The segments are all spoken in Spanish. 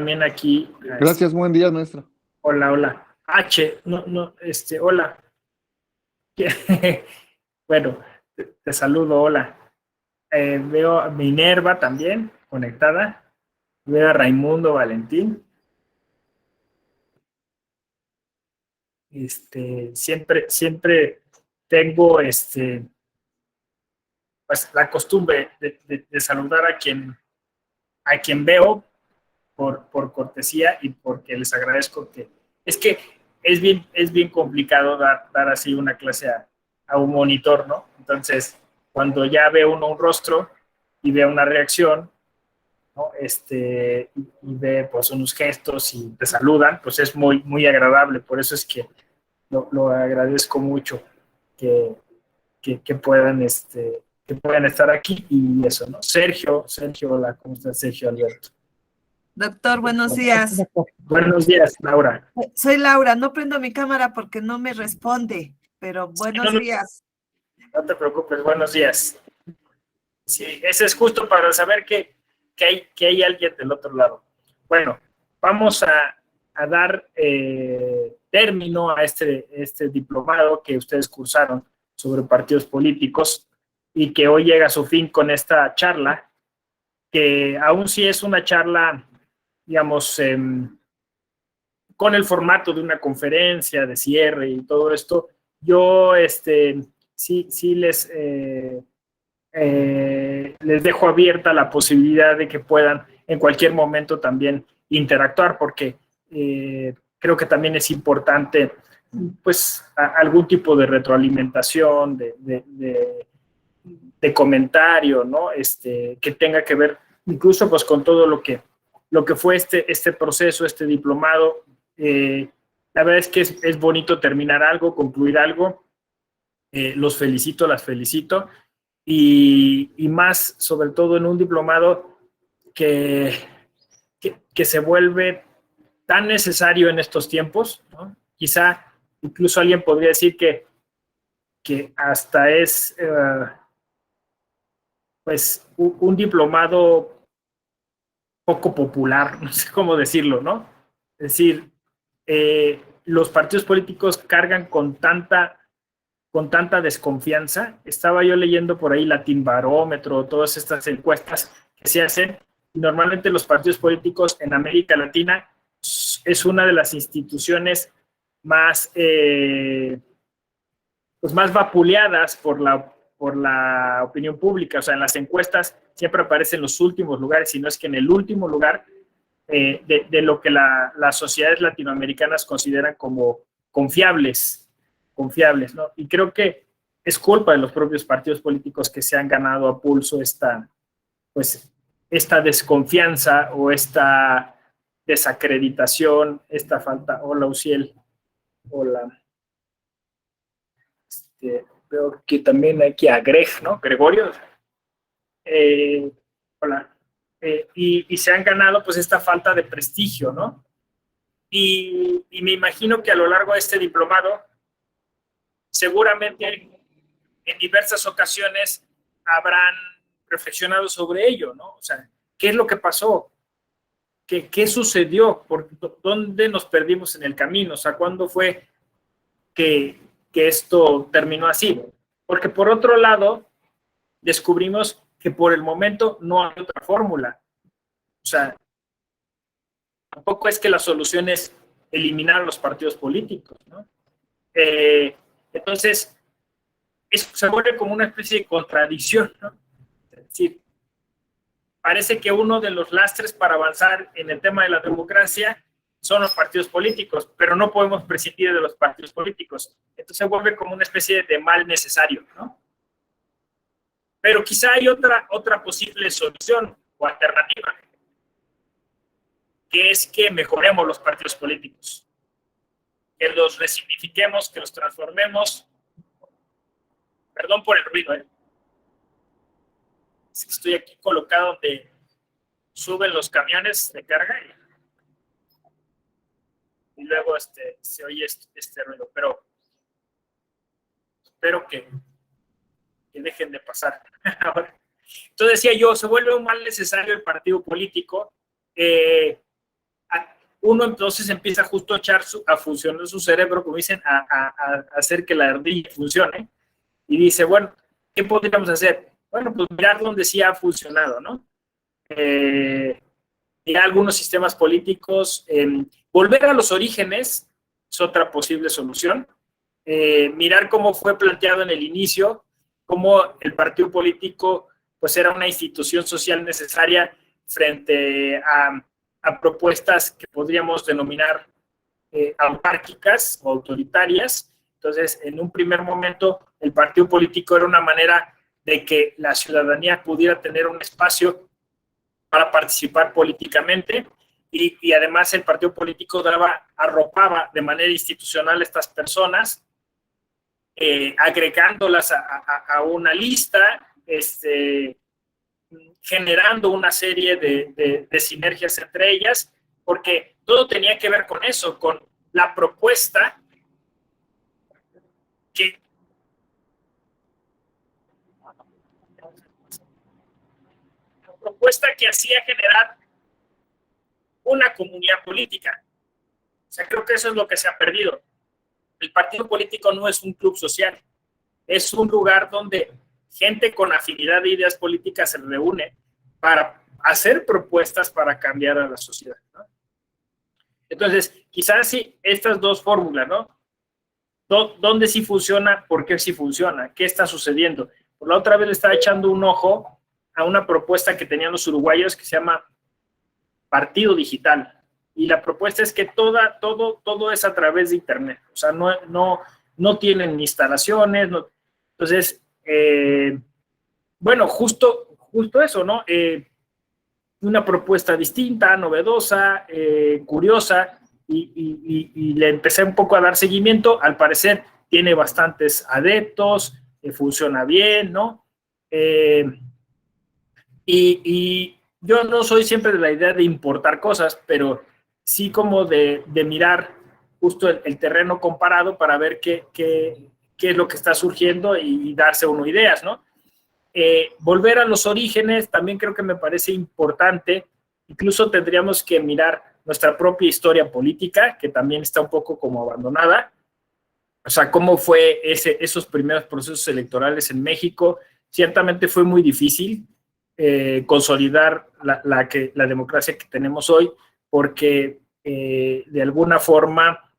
también aquí. Gracias, buen día, maestra. Hola, hola. Hola. Bueno, te saludo, hola. Veo a Minerva también conectada. Veo a Raimundo Valentín. Siempre tengo pues, la costumbre de saludar a quien veo por cortesía y porque les agradezco que es bien complicado dar así una clase a un monitor, ¿no? Entonces, cuando ya ve uno un rostro y ve una reacción, ¿no? Y ve pues unos gestos y te saludan, pues es muy agradable. Por eso es que lo agradezco mucho que, que puedan que puedan estar aquí y eso, ¿no? Sergio, hola, ¿cómo estás, Sergio Alberto? Doctor, buenos días. Buenos días, Laura. Soy Laura, no prendo mi cámara porque no me responde, pero buenos días. No te preocupes, buenos días. Sí, ese es justo para saber que hay alguien del otro lado. Bueno, vamos a dar término a este diplomado que ustedes cursaron sobre partidos políticos y que hoy llega a su fin con esta charla, que aún sí es una charla, digamos, con el formato de una conferencia de cierre y todo esto. Yo sí les dejo abierta la posibilidad de que puedan en cualquier momento también interactuar, porque creo que también es importante pues algún tipo de retroalimentación, de comentario, ¿no? Que tenga que ver incluso pues con todo lo que fue este proceso, este diplomado. La verdad es que es bonito terminar algo, concluir algo. Los felicito, las felicito. Y más, sobre todo en un diplomado que se vuelve tan necesario en estos tiempos, ¿no? Quizá incluso alguien podría decir que hasta es pues un diplomado poco popular, no sé cómo decirlo, ¿no? Es decir, los partidos políticos cargan con tanta desconfianza. Estaba yo leyendo por ahí Latinbarómetro, todas estas encuestas que se hacen. Normalmente los partidos políticos en América Latina es una de las instituciones más, pues más vapuleadas por la opinión pública. O sea, en las encuestas siempre aparecen en los últimos lugares, si no es que en el último lugar de lo que las sociedades latinoamericanas consideran como confiables, ¿no? Y creo que es culpa de los propios partidos políticos que se han ganado a pulso esta desconfianza o esta desacreditación, esta falta. Hola, Uciel. Hola. Veo que también hay que a Greg, ¿no? Gregorio. Hola. Y se han ganado pues esta falta de prestigio, ¿no? Y me imagino que a lo largo de este diplomado, seguramente en diversas ocasiones habrán reflexionado sobre ello, ¿no? O sea, ¿qué es lo que pasó? ¿Qué sucedió? ¿Dónde nos perdimos en el camino? O sea, ¿cuándo fue que esto terminó así? Porque por otro lado, descubrimos que por el momento no hay otra fórmula. O sea, tampoco es que la solución es eliminar los partidos políticos, ¿no? Entonces, se vuelve como una especie de contradicción, ¿no? Es decir, parece que uno de los lastres para avanzar en el tema de la democracia son los partidos políticos, pero no podemos prescindir de los partidos políticos. Entonces se vuelve como una especie de mal necesario, ¿no? Pero quizá hay otra posible solución o alternativa, que es que mejoremos los partidos políticos, que los resignifiquemos, que los transformemos. Perdón por el ruido, estoy aquí colocado donde suben los camiones de carga y luego se oye este ruido, pero espero que dejen de pasar. Entonces decía yo, se vuelve un mal necesario el partido político, uno entonces empieza justo a funcionar su cerebro, como dicen, a hacer que la ardilla funcione, y dice, bueno, ¿qué podríamos hacer? Bueno, pues mirar dónde sí ha funcionado, ¿no? Mirar algunos sistemas políticos, volver a los orígenes es otra posible solución. Mirar cómo fue planteado en el inicio, cómo el partido político pues era una institución social necesaria frente a propuestas que podríamos denominar autárquicas o autoritarias. Entonces, en un primer momento, el partido político era una manera de que la ciudadanía pudiera tener un espacio para participar políticamente y además el partido político arropaba de manera institucional a estas personas, agregándolas a una lista, generando una serie de sinergias entre ellas, porque todo tenía que ver con eso, con la propuesta que hacía generar una comunidad política. O sea, creo que eso es lo que se ha perdido. El partido político no es un club social, es un lugar donde gente con afinidad de ideas políticas se reúne para hacer propuestas para cambiar a la sociedad, ¿no? Entonces, quizás sí, estas dos fórmulas, ¿no? ¿Dónde sí funciona? ¿Por qué sí funciona? ¿Qué está sucediendo? Por la otra vez le estaba echando un ojo a una propuesta que tenían los uruguayos que se llama Partido Digital. Y la propuesta es que todo es a través de Internet. O sea, no tienen instalaciones. No. Entonces, bueno, justo eso, ¿no? Una propuesta distinta, novedosa, curiosa, y le empecé un poco a dar seguimiento. Al parecer tiene bastantes adeptos, funciona bien, ¿no? Y yo no soy siempre de la idea de importar cosas, pero sí como de mirar justo el terreno comparado para ver qué es lo que está surgiendo y darse uno ideas, ¿no? Volver a los orígenes también creo que me parece importante. Incluso tendríamos que mirar nuestra propia historia política, que también está un poco como abandonada. O sea, cómo fue esos primeros procesos electorales en México. Ciertamente fue muy difícil consolidar la democracia que tenemos hoy, porque de alguna forma,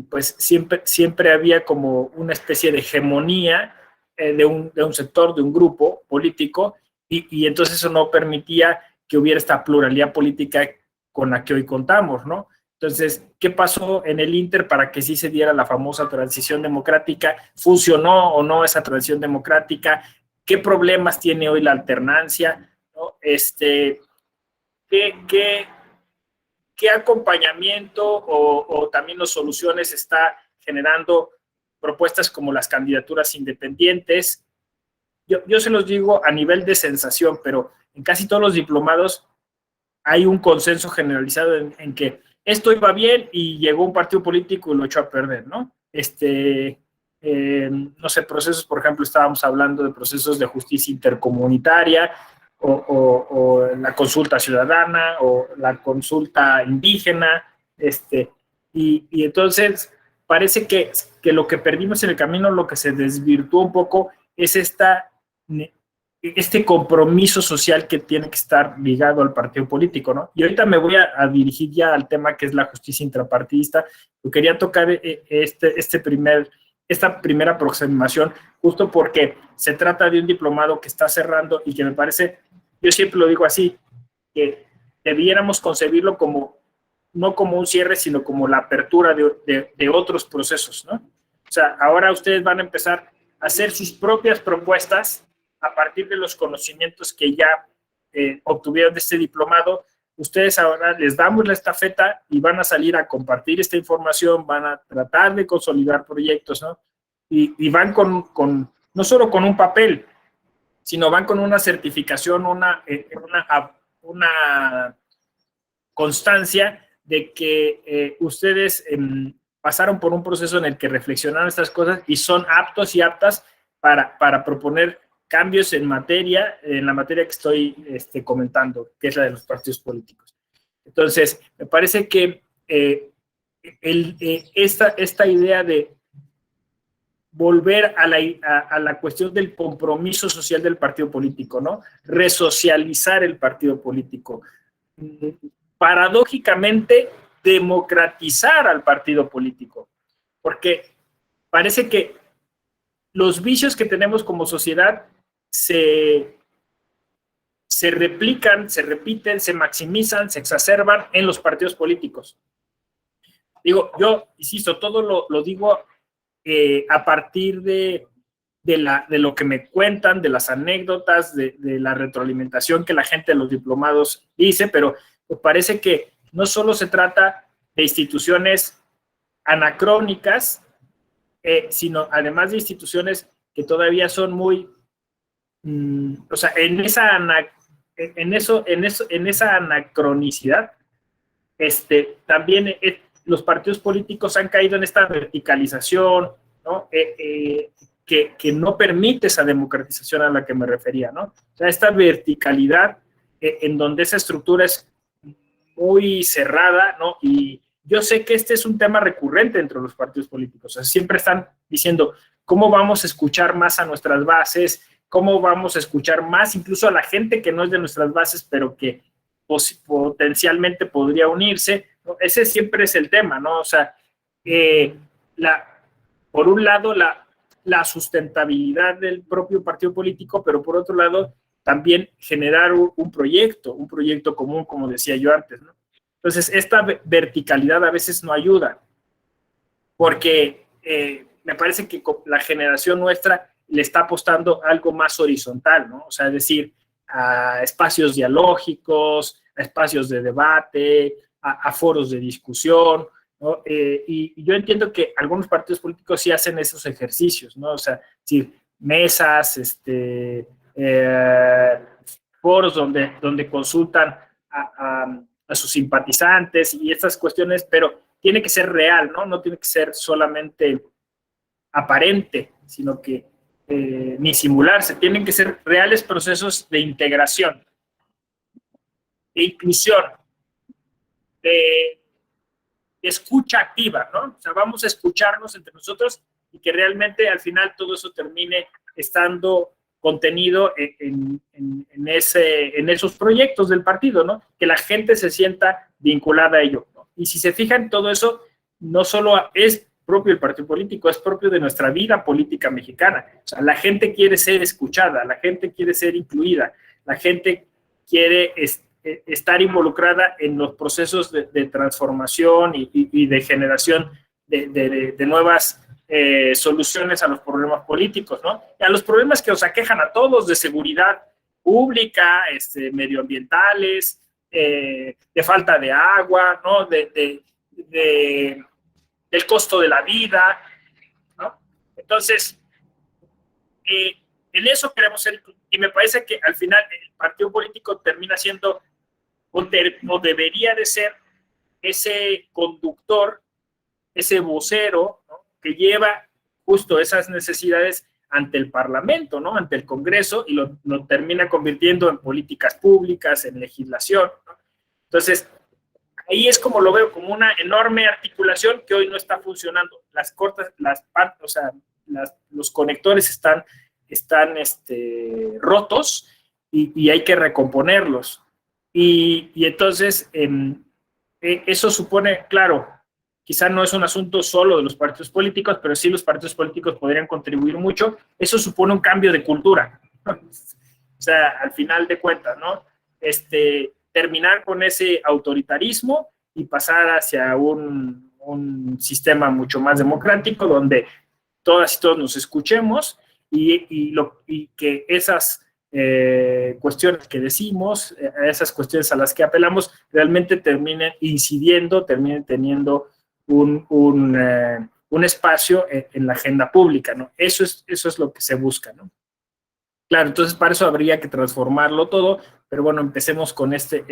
pues siempre había como una especie de hegemonía de un sector, de un grupo político, y entonces eso no permitía que hubiera esta pluralidad política con la que hoy contamos, ¿no? Entonces, ¿qué pasó en el Inter para que sí se diera la famosa transición democrática? ¿Funcionó o no esa transición democrática? ¿Qué problemas tiene hoy la alternancia? ¿No? ¿Qué acompañamiento o también las soluciones está generando propuestas como las candidaturas independientes? Yo se los digo a nivel de sensación, pero en casi todos los diplomados hay un consenso generalizado en que esto iba bien y llegó un partido político y lo echó a perder, ¿no? No sé, procesos, por ejemplo, estábamos hablando de procesos de justicia intercomunitaria o la consulta ciudadana o la consulta indígena, y entonces parece que lo que perdimos en el camino, lo que se desvirtuó un poco, es este compromiso social que tiene que estar ligado al partido político, ¿no? Y ahorita me voy a dirigir ya al tema que es la justicia intrapartidista. Yo quería tocar esta primera aproximación, justo porque se trata de un diplomado que está cerrando y que me parece, yo siempre lo digo así, que debiéramos concebirlo no como un cierre, sino como la apertura de otros procesos, ¿no? O sea, ahora ustedes van a empezar a hacer sus propias propuestas a partir de los conocimientos que ya obtuvieron de este diplomado. Ustedes ahora les damos la estafeta y van a salir a compartir esta información, van a tratar de consolidar proyectos, ¿no? Y van no solo con un papel, sino van con una certificación, una constancia de que ustedes pasaron por un proceso en el que reflexionaron estas cosas y son aptos y aptas para proponer cambios en la materia que estoy comentando, que es la de los partidos políticos. Entonces, me parece que esta idea de volver a la cuestión del compromiso social del partido político, ¿no? Resocializar el partido político. Paradójicamente, democratizar al partido político, porque parece que los vicios que tenemos como sociedad se replican, se repiten, se maximizan, se exacerban en los partidos políticos. Digo, yo, insisto, todo lo digo a partir de lo que me cuentan, de las anécdotas, de la retroalimentación que la gente de los diplomados dice, pero me parece que no solo se trata de instituciones anacrónicas, sino además de instituciones que todavía son muy, o sea, en esa anacronicidad, también los partidos políticos han caído en esta verticalización, ¿no? Que no permite esa democratización a la que me refería, ¿no? O sea, esta verticalidad en donde esa estructura es muy cerrada, ¿no? Y yo sé que este es un tema recurrente entre los partidos políticos. O sea, siempre están diciendo, ¿cómo vamos a escuchar más a nuestras bases? ¿Cómo vamos a escuchar más incluso a la gente que no es de nuestras bases, pero que potencialmente podría unirse? ¿No? Ese siempre es el tema, ¿no? O sea, por un lado, la sustentabilidad del propio partido político, pero por otro lado, también generar un proyecto común, como decía yo antes, ¿no? Entonces, esta verticalidad a veces no ayuda, porque me parece que la generación nuestra le está apostando a algo más horizontal, ¿no? O sea, es decir, a espacios dialógicos, a espacios de debate, a foros de discusión, ¿no? Y yo entiendo que algunos partidos políticos sí hacen esos ejercicios, ¿no? O sea, decir, mesas, foros donde consultan a sus simpatizantes y estas cuestiones, pero tiene que ser real, ¿no? No tiene que ser solamente aparente, sino que ni simularse, tienen que ser reales procesos de integración, de inclusión, de escucha activa, ¿no? O sea, vamos a escucharnos entre nosotros y que realmente al final todo eso termine estando contenido en esos proyectos del partido, ¿no? Que la gente se sienta vinculada a ello, ¿no? Y si se fijan, todo eso no solo es propio del partido político, es propio de nuestra vida política mexicana. O sea, la gente quiere ser escuchada, la gente quiere ser incluida, la gente quiere estar involucrada en los procesos de transformación y de generación de nuevas soluciones a los problemas políticos, ¿no? Y a los problemas que nos aquejan a todos, de seguridad pública, medioambientales, de falta de agua, ¿no? Del costo de la vida, ¿no? Entonces, en eso queremos ser, y me parece que al final el partido político termina siendo, o debería de ser, ese conductor, ese vocero, ¿no? Que lleva justo esas necesidades ante el Parlamento, ¿no? Ante el Congreso, y lo termina convirtiendo en políticas públicas, en legislación, ¿no? Entonces, ahí es como lo veo, como una enorme articulación que hoy no está funcionando. Las cortas, o sea, los conectores están rotos y hay que recomponerlos. Y entonces, eso supone, claro, quizá no es un asunto solo de los partidos políticos, pero sí los partidos políticos podrían contribuir mucho. Eso supone un cambio de cultura. O sea, al final de cuentas, ¿no? Terminar con ese autoritarismo y pasar hacia un sistema mucho más democrático donde todas y todos nos escuchemos y que esas cuestiones que decimos, esas cuestiones a las que apelamos, realmente terminen incidiendo, terminen teniendo un espacio en la agenda pública, ¿no? Eso es lo que se busca, ¿no? Claro, entonces para eso habría que transformarlo todo, pero bueno, empecemos con este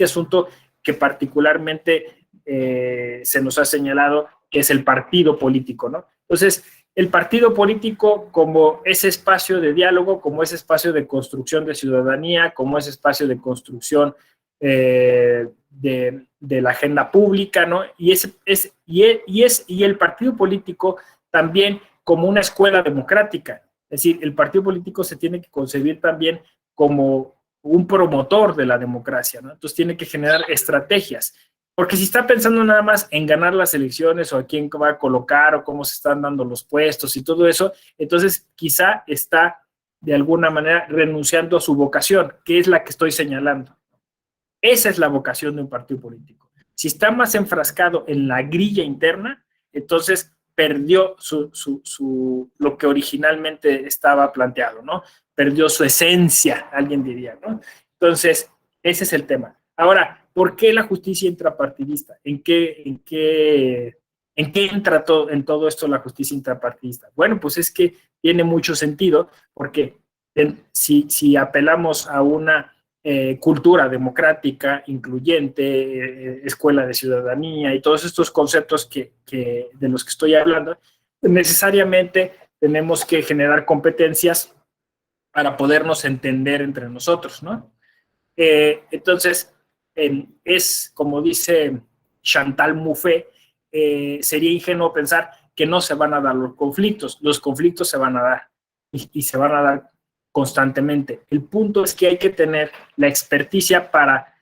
asunto que particularmente se nos ha señalado, que es el partido político, ¿no? Entonces, el partido político como ese espacio de diálogo, como ese espacio de construcción de ciudadanía, como ese espacio de construcción de la agenda pública, ¿no? Y el partido político también como una escuela democrática. Es decir, el partido político se tiene que concebir también como un promotor de la democracia, ¿no? Entonces tiene que generar estrategias. Porque si está pensando nada más en ganar las elecciones o a quién va a colocar o cómo se están dando los puestos y todo eso, entonces quizá está de alguna manera renunciando a su vocación, que es la que estoy señalando. Esa es la vocación de un partido político. Si está más enfrascado en la grilla interna, entonces perdió lo que originalmente estaba planteado, ¿no? Perdió su esencia, alguien diría, ¿no? Entonces, ese es el tema. Ahora, ¿por qué la justicia intrapartidista? ¿En qué entra en todo esto la justicia intrapartidista? Bueno, pues es que tiene mucho sentido, porque si apelamos a una cultura democrática, incluyente, escuela de ciudadanía y todos estos conceptos de los que estoy hablando, necesariamente tenemos que generar competencias para podernos entender entre nosotros, ¿no? Entonces, es como dice Chantal Mouffe, sería ingenuo pensar que no se van a dar los conflictos se van a dar y se van a dar constantemente. El punto es que hay que tener la experticia para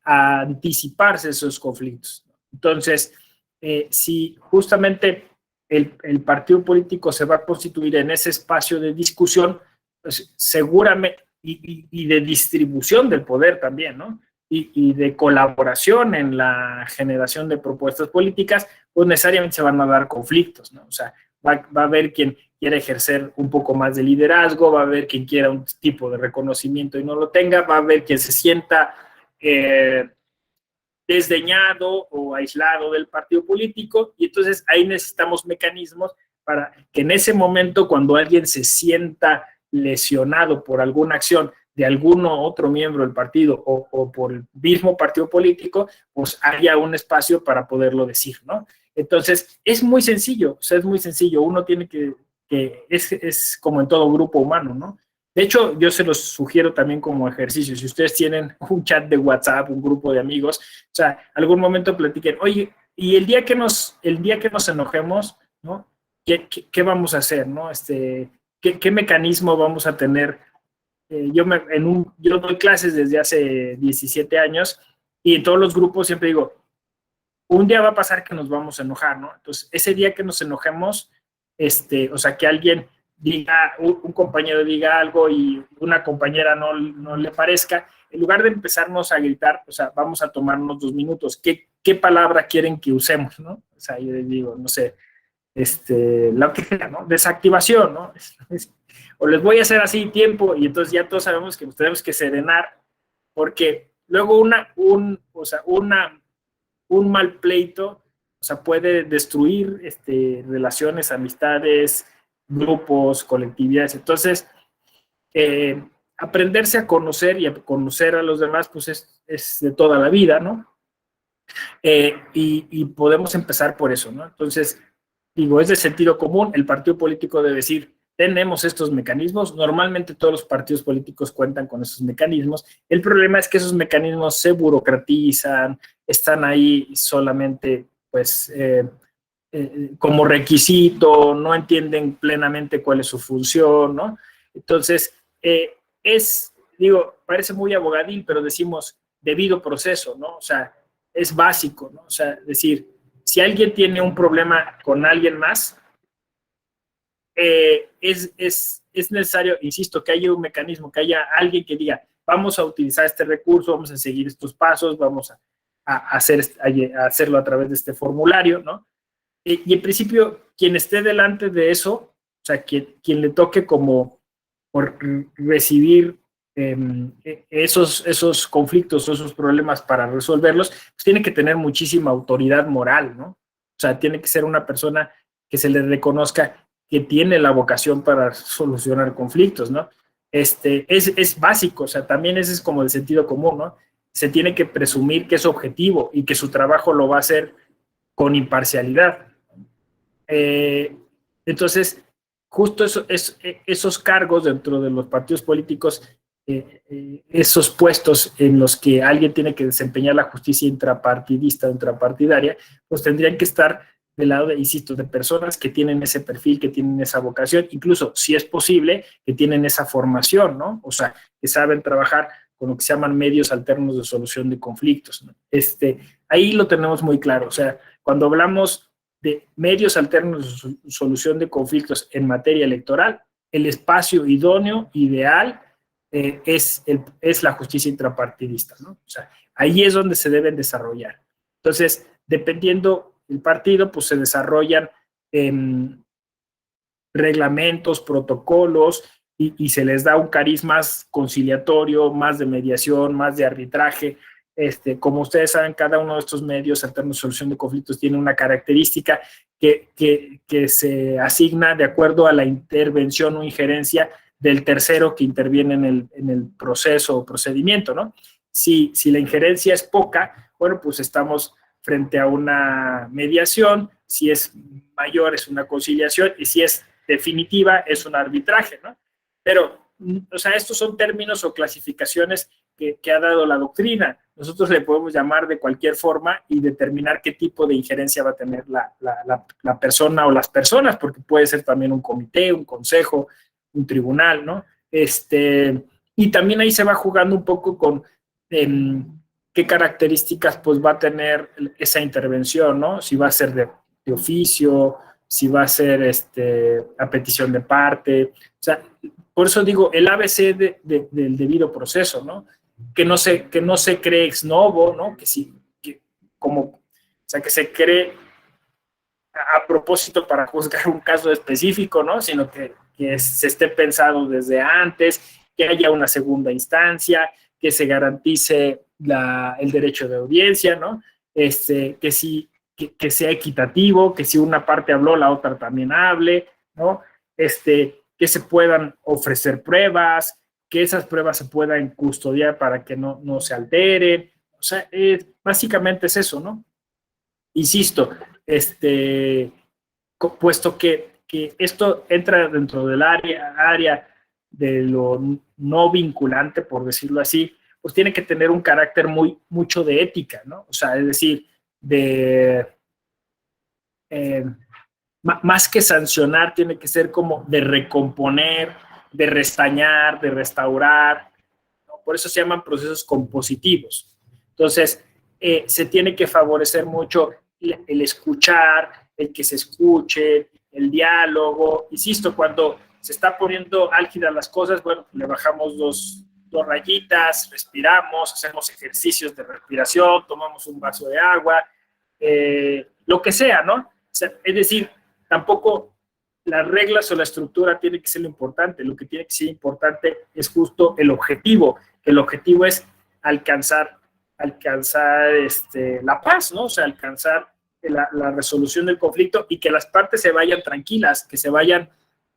anticiparse esos conflictos. Entonces, si justamente el partido político se va a constituir en ese espacio de discusión, pues seguramente, y de distribución del poder también, ¿no? Y de colaboración en la generación de propuestas políticas, pues necesariamente se van a dar conflictos, ¿no? O sea, va a haber quien quiera ejercer un poco más de liderazgo, va a haber quien quiera un tipo de reconocimiento y no lo tenga, va a haber quien se sienta desdeñado o aislado del partido político, y entonces ahí necesitamos mecanismos para que en ese momento, cuando alguien se sienta lesionado por alguna acción de alguno otro miembro del partido o por el mismo partido político, pues haya un espacio para poderlo decir, ¿no? Entonces, es muy sencillo, o sea, es muy sencillo. Uno tiene es como en todo grupo humano, ¿no? De hecho, yo se los sugiero también como ejercicio. Si ustedes tienen un chat de WhatsApp, un grupo de amigos, o sea, algún momento platiquen, oye, y el día que nos enojemos, ¿no? ¿Qué vamos a hacer, no? ¿Qué mecanismo vamos a tener? Yo doy clases desde hace 17 años y en todos los grupos siempre digo, un día va a pasar que nos vamos a enojar, ¿no? Entonces, ese día que nos enojemos, o sea, que alguien diga, un compañero diga algo y una compañera no le parezca, en lugar de empezarnos a gritar, o sea, vamos a tomarnos 2 minutos. ¿Qué palabra quieren que usemos, no? O sea, yo les digo, no sé, la que sea, ¿no? Desactivación, ¿no? O les voy a hacer así tiempo y entonces ya todos sabemos que nos tenemos que serenar porque luego un mal pleito, o sea, puede destruir relaciones, amistades, grupos, colectividades. Entonces, aprenderse a conocer y a conocer a los demás, pues es de toda la vida, ¿no? Y podemos empezar por eso, ¿no? Entonces, digo, es de sentido común, el partido político debe decir, tenemos estos mecanismos, normalmente todos los partidos políticos cuentan con esos mecanismos, el problema es que esos mecanismos se burocratizan, están ahí solamente, pues, como requisito, no entienden plenamente cuál es su función, ¿no? Entonces, parece muy abogadil, pero decimos debido proceso, ¿no? O sea, es básico, ¿no? O sea, decir, si alguien tiene un problema con alguien más, es necesario, insisto, que haya un mecanismo, que haya alguien que diga, vamos a utilizar este recurso, vamos a seguir estos pasos, vamos a hacerlo a través de este formulario, ¿no? Y en principio, quien esté delante de eso, o sea, quien le toque como por recibir esos conflictos o esos problemas para resolverlos, pues tiene que tener muchísima autoridad moral, ¿no? O sea, tiene que ser una persona que se le reconozca que tiene la vocación para solucionar conflictos, ¿no? Es básico, o sea, también ese es como el sentido común, ¿no? Se tiene que presumir que es objetivo y que su trabajo lo va a hacer con imparcialidad. Entonces, justo esos cargos dentro de los partidos políticos esos puestos en los que alguien tiene que desempeñar la justicia intrapartidista o intrapartidaria, pues tendrían que estar del lado, insisto, de personas que tienen ese perfil, que tienen esa vocación, incluso, si es posible, que tienen esa formación, ¿no? O sea, que saben trabajar con lo que se llaman medios alternos de solución de conflictos, ¿no? Ahí lo tenemos muy claro. O sea, cuando hablamos de medios alternos de solución de conflictos en materia electoral, el espacio idóneo, ideal, es la justicia intrapartidista, ¿no? O sea, ahí es donde se deben desarrollar. Entonces, dependiendo del partido, pues se desarrollan reglamentos, protocolos, y se les da un cariz más conciliatorio, más de mediación, más de arbitraje. Como ustedes saben, cada uno de estos medios alternos de solución de conflictos tiene una característica que se asigna de acuerdo a la intervención o injerencia del tercero que interviene en el proceso o procedimiento, ¿no? Si la injerencia es poca, bueno, pues estamos frente a una mediación; si es mayor, es una conciliación; y si es definitiva, es un arbitraje, ¿no? Pero, o sea, estos son términos o clasificaciones que ha dado la doctrina. Nosotros le podemos llamar de cualquier forma y determinar qué tipo de injerencia va a tener la persona o las personas, porque puede ser también un comité, un consejo, un tribunal, ¿no? Y también ahí se va jugando un poco con qué características pues va a tener esa intervención, ¿no? Si va a ser de oficio, si va a ser a petición de parte. O sea, por eso digo, el ABC del debido proceso, ¿no? Que no se cree ex novo, ¿no? Que sí, o sea, que se cree a propósito para juzgar un caso específico, ¿no? Sino que se esté pensado desde antes, que haya una segunda instancia, que se garantice el derecho de audiencia, ¿no? Que sí, que sea equitativo, que si una parte habló, la otra también hable, ¿no? Que se puedan ofrecer pruebas, que esas pruebas se puedan custodiar para que no se alteren. O sea, básicamente es eso, ¿no? Insisto, puesto que esto entra dentro del área de lo no vinculante, por decirlo así, pues tiene que tener un carácter mucho de ética, ¿no? O sea, es decir, más que sancionar, tiene que ser como de recomponer, de restañar, de restaurar, ¿no? Por eso se llaman procesos compositivos. Entonces, se tiene que favorecer mucho el escuchar, el que se escuche, el diálogo. Insisto, cuando se está poniendo álgidas las cosas, bueno, le bajamos dos rayitas, respiramos, hacemos ejercicios de respiración, tomamos un vaso de agua, lo que sea, ¿no? O sea, es decir, tampoco las reglas o la estructura tiene que ser lo importante. Lo que tiene que ser importante es justo el objetivo. El objetivo es alcanzar la paz, ¿no? O sea, alcanzar la resolución del conflicto y que las partes se vayan tranquilas, que se vayan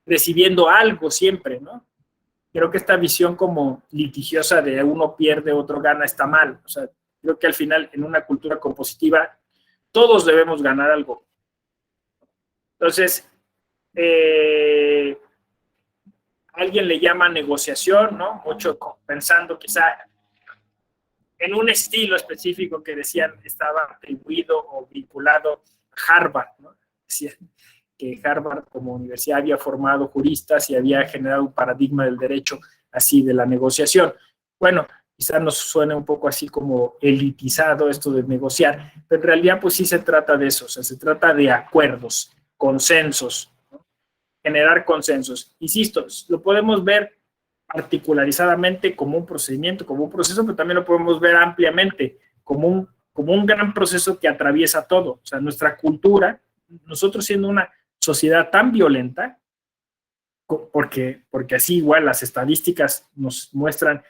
recibiendo algo siempre, ¿no? Creo que esta visión como litigiosa de uno pierde, otro gana, está mal. O sea, creo que al final, en una cultura compositiva, todos debemos ganar algo. Entonces, alguien le llama negociación, ¿no? Mucho pensando quizá en un estilo específico que decían estaba atribuido o vinculado a Harvard, ¿no? Decían que Harvard como universidad había formado juristas y había generado un paradigma del derecho así de la negociación. Bueno, quizás nos suene un poco así como elitizado esto de negociar, pero en realidad pues sí se trata de eso, o sea, se trata de acuerdos, consensos, ¿no? Generar consensos. Insisto, lo podemos ver particularizadamente como un procedimiento, como un proceso, pero también lo podemos ver ampliamente como un gran proceso que atraviesa todo. O sea, nuestra cultura, nosotros siendo una sociedad tan violenta, porque así igual las estadísticas nos muestran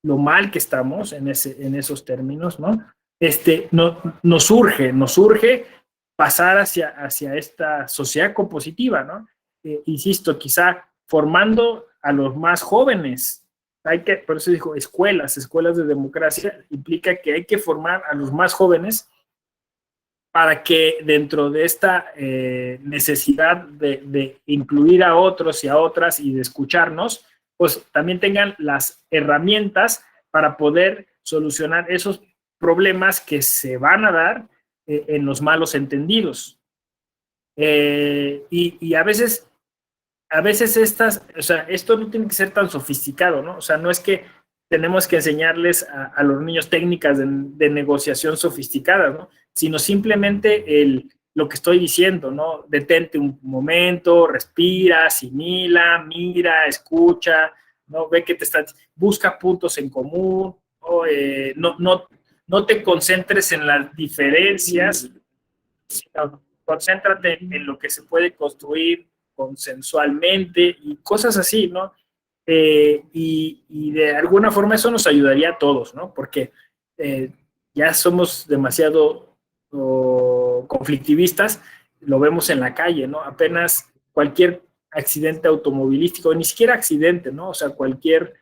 lo mal que estamos en esos términos, ¿no? Nos urge pasar hacia esta sociedad compositiva, ¿no? Insisto, quizá formando a los más jóvenes. Por eso dijo escuelas de democracia, implica que hay que formar a los más jóvenes para que dentro de esta necesidad de incluir a otros y a otras y de escucharnos, pues también tengan las herramientas para poder solucionar esos problemas que se van a dar en los malos entendidos. Y a veces o sea, esto no tiene que ser tan sofisticado, ¿no? O sea, no es que tenemos que enseñarles a los niños técnicas de negociación sofisticadas, ¿no? Sino simplemente lo que estoy diciendo, ¿no? Detente un momento, respira, asimila, mira, escucha, ¿no? Ve que busca puntos en común, no te concentres en las diferencias, sino concéntrate en lo que se puede construir consensualmente y cosas así, ¿no? Y de alguna forma eso nos ayudaría a todos, ¿no? Porque ya somos demasiado conflictivistas, lo vemos en la calle, ¿no? Apenas cualquier accidente automovilístico, ni siquiera accidente, ¿no? O sea, cualquier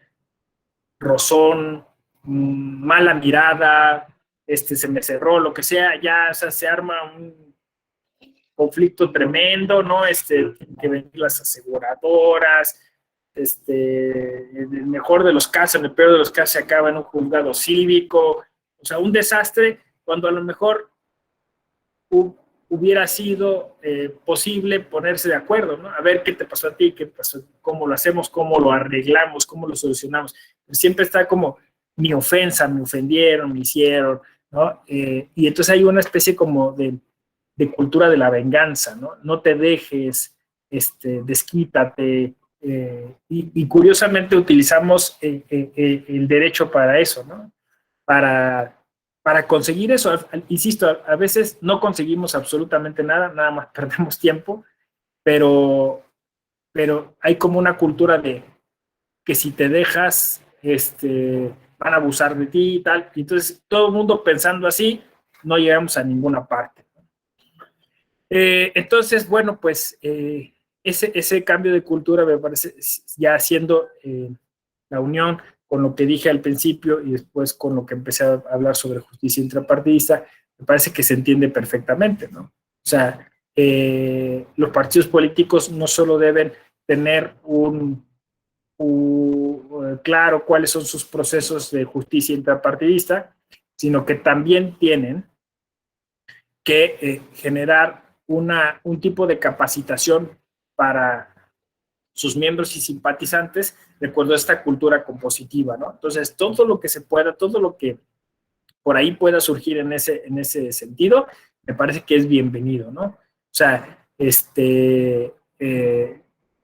rozón, mala mirada, se me cerró, lo que sea, ya, o sea, se arma un conflicto tremendo, ¿no? Que ven las aseguradoras, en el mejor de los casos, en el peor de los casos se acaba en un juzgado cívico, o sea, un desastre cuando a lo mejor hubiera sido posible ponerse de acuerdo, ¿no? A ver qué te pasó a ti, qué pasó, cómo lo hacemos, cómo lo arreglamos, cómo lo solucionamos. Siempre está como mi ofensa, me ofendieron, me hicieron, ¿no? Y entonces hay una especie como de cultura de la venganza, ¿no? No te dejes, desquítate, y curiosamente utilizamos el derecho para eso, ¿no? Para conseguir eso, insisto, a veces no conseguimos absolutamente nada, nada más perdemos tiempo, pero hay como una cultura de que si te dejas, van a abusar de ti y tal, y entonces todo el mundo pensando así, no llegamos a ninguna parte. Entonces, bueno, pues ese cambio de cultura me parece, ya haciendo la unión con lo que dije al principio y después con lo que empecé a hablar sobre justicia intrapartidista, me parece que se entiende perfectamente, ¿no? O sea, los partidos políticos no solo deben tener claro cuáles son sus procesos de justicia intrapartidista, sino que también tienen que generar un tipo de capacitación para sus miembros y simpatizantes de acuerdo a esta cultura compositiva, ¿no? Entonces, todo lo que se pueda, todo lo que por ahí pueda surgir en ese sentido, me parece que es bienvenido, ¿no? O sea,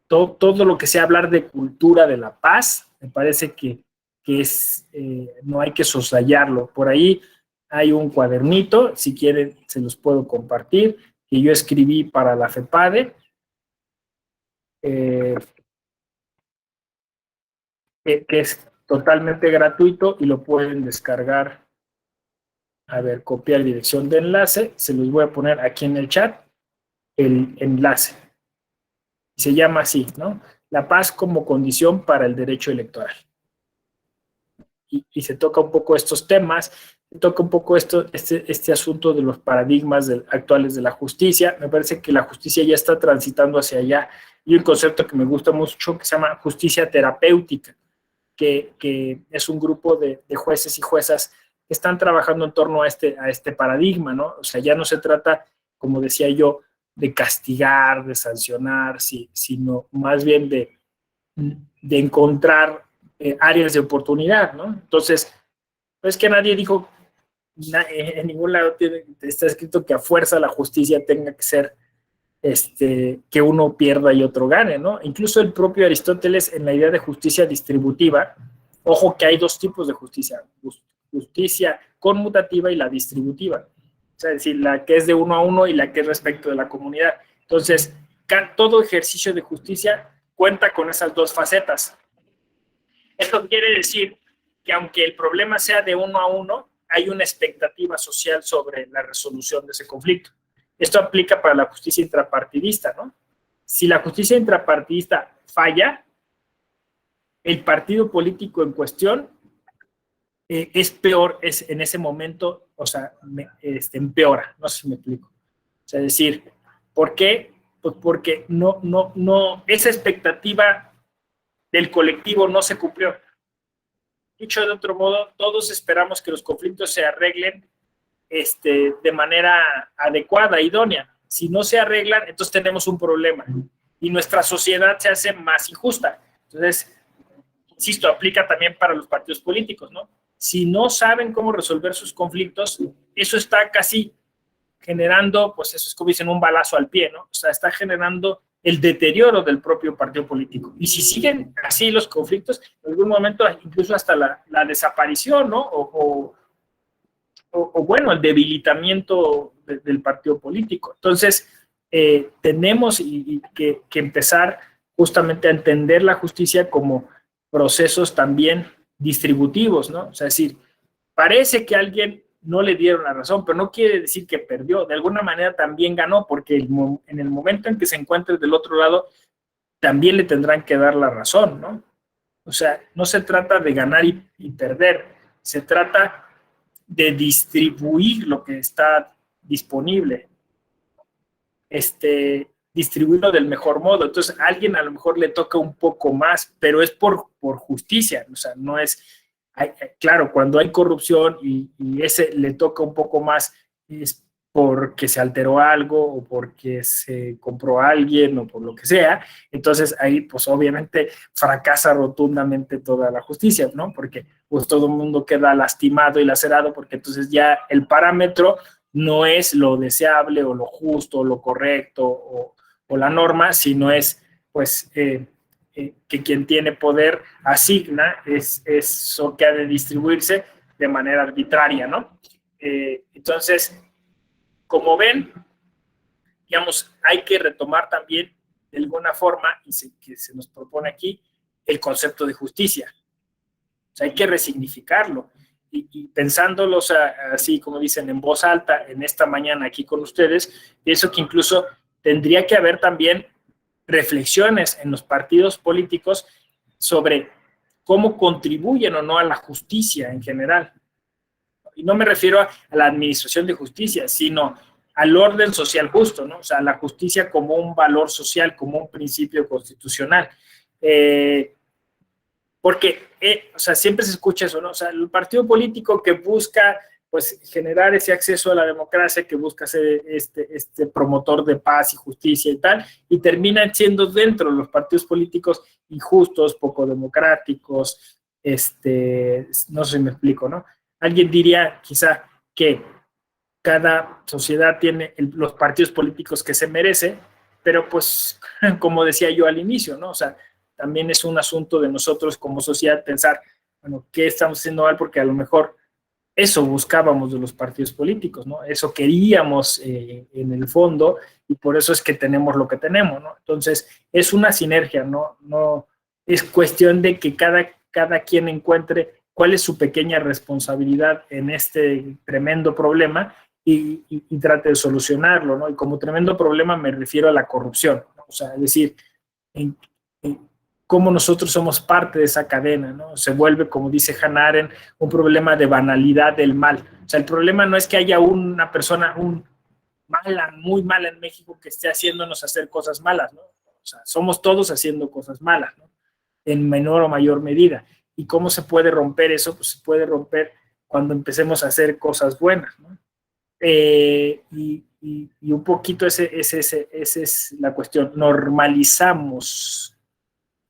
todo lo que sea hablar de cultura de la paz, me parece que no hay que soslayarlo. Por ahí hay un cuadernito, si quieren se los puedo compartir, que yo escribí para la FEPADE, que es totalmente gratuito y lo pueden descargar. A ver, copiar dirección de enlace, se los voy a poner aquí en el chat, el enlace. Se llama así, ¿no? La paz como condición para el derecho electoral. Y se toca un poco estos temas, se toca un poco este asunto de los paradigmas actuales de la justicia. Me parece que la justicia ya está transitando hacia allá. Y un concepto que me gusta mucho que se llama justicia terapéutica, que es un grupo de jueces y juezas que están trabajando en torno a este paradigma, ¿no? O sea, ya no se trata, como decía yo, de castigar, de sancionar, sino más bien de encontrar áreas de oportunidad, ¿no? Entonces, no es que nadie dijo, en ningún lado está escrito que a fuerza la justicia tenga que ser que uno pierda y otro gane, ¿no? Incluso el propio Aristóteles en la idea de justicia distributiva, ojo que hay dos tipos de justicia conmutativa y la distributiva, o sea, es decir, la que es de uno a uno y la que es respecto de la comunidad. Entonces, todo ejercicio de justicia cuenta con esas dos facetas. Esto quiere decir que aunque el problema sea de uno a uno, hay una expectativa social sobre la resolución de ese conflicto. Esto aplica para la justicia intrapartidista, ¿no? Si la justicia intrapartidista falla, el partido político en cuestión es peor, es en ese momento, o sea, empeora, no sé si me explico. O sea, es decir, ¿por qué? Pues porque no, esa expectativa del colectivo no se cumplió. Dicho de otro modo, todos esperamos que los conflictos se arreglen de manera adecuada, idónea. Si no se arreglan, entonces tenemos un problema y nuestra sociedad se hace más injusta. Entonces, insisto, aplica también para los partidos políticos, ¿no? Si no saben cómo resolver sus conflictos, eso está casi generando, pues eso es como dicen, un balazo al pie, ¿no? O sea, está generando el deterioro del propio partido político. Y si siguen así los conflictos, en algún momento incluso hasta la desaparición, ¿no? O bueno, el debilitamiento del partido político. Entonces, tenemos que empezar justamente a entender la justicia como procesos también distributivos, ¿no? O sea, es decir, parece que a alguien no le dieron la razón, pero no quiere decir que perdió. De alguna manera también ganó, porque en el momento en que se encuentre del otro lado, también le tendrán que dar la razón, ¿no? O sea, no se trata de ganar y perder, se trata de distribuir lo que está disponible, distribuirlo del mejor modo. Entonces, a alguien a lo mejor le toca un poco más, pero es por justicia, o sea, no es, claro, cuando hay corrupción y ese le toca un poco más, es porque se alteró algo o porque se compró a alguien o por lo que sea, entonces ahí pues obviamente fracasa rotundamente toda la justicia, ¿no? Porque pues todo el mundo queda lastimado y lacerado porque entonces ya el parámetro no es lo deseable o lo justo o lo correcto o la norma, sino es pues que quien tiene poder asigna es eso que ha de distribuirse de manera arbitraria, ¿no? Entonces, como ven, digamos, hay que retomar también de alguna forma, que se nos propone aquí, el concepto de justicia. O sea, hay que resignificarlo. Y pensándolos así, como dicen, en voz alta, en esta mañana aquí con ustedes, pienso que incluso tendría que haber también reflexiones en los partidos políticos sobre cómo contribuyen o no a la justicia en general. Y no me refiero a la administración de justicia, sino al orden social justo, ¿no? O sea, la justicia como un valor social, como un principio constitucional. Porque, o sea, siempre se escucha eso, ¿no? O sea, el partido político que busca, pues, generar ese acceso a la democracia, que busca ser este promotor de paz y justicia y tal, y terminan siendo dentro de los partidos políticos injustos, poco democráticos, no sé si me explico, ¿no? Alguien diría quizá que cada sociedad tiene los partidos políticos que se merece, pero pues, como decía yo al inicio, ¿no? O sea, también es un asunto de nosotros como sociedad pensar, bueno, ¿qué estamos haciendo mal? Porque a lo mejor eso buscábamos de los partidos políticos, ¿no? Eso queríamos en el fondo y por eso es que tenemos lo que tenemos, ¿no? Entonces, es una sinergia, ¿no? No es cuestión de que cada quien encuentre cuál es su pequeña responsabilidad en este tremendo problema y trate de solucionarlo, ¿no? Y como tremendo problema me refiero a la corrupción, ¿no? O sea, es decir, en cómo nosotros somos parte de esa cadena, ¿no? Se vuelve, como dice Hannah Arendt, un problema de banalidad del mal. O sea, el problema no es que haya una persona mala, muy mala en México que esté haciéndonos hacer cosas malas, ¿no? O sea, somos todos haciendo cosas malas, ¿no? En menor o mayor medida. ¿Y cómo se puede romper eso? Pues se puede romper cuando empecemos a hacer cosas buenas, ¿no? Y un poquito esa es la cuestión. Normalizamos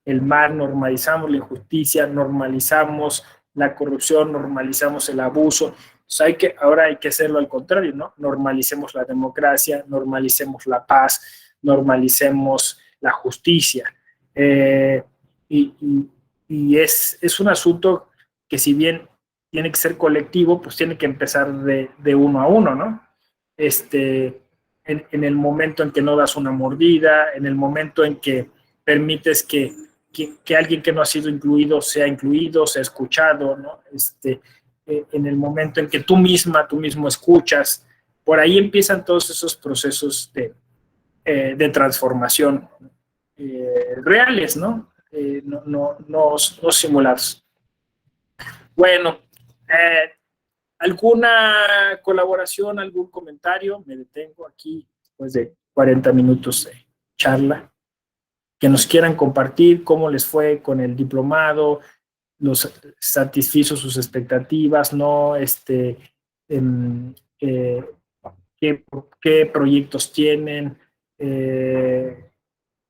el mal, normalizamos la injusticia, normalizamos la corrupción, normalizamos el abuso. O sea, ahora hay que hacerlo al contrario, ¿no? Normalicemos la democracia, normalicemos la paz, normalicemos la justicia. Y, y es un asunto que si bien tiene que ser colectivo, pues tiene que empezar de uno a uno, ¿no? En el momento en que no das una mordida, en el momento en que permites que alguien que no ha sido incluido, sea escuchado, ¿no? En el momento en que tú mismo escuchas, por ahí empiezan todos esos procesos de transformación reales, ¿no? No simulados. Bueno, ¿alguna colaboración, algún comentario? Me detengo aquí después de 40 minutos de charla. que nos quieran compartir cómo les fue con el diplomado, los satisfizo sus expectativas, ¿no? Em, eh, qué proyectos tienen.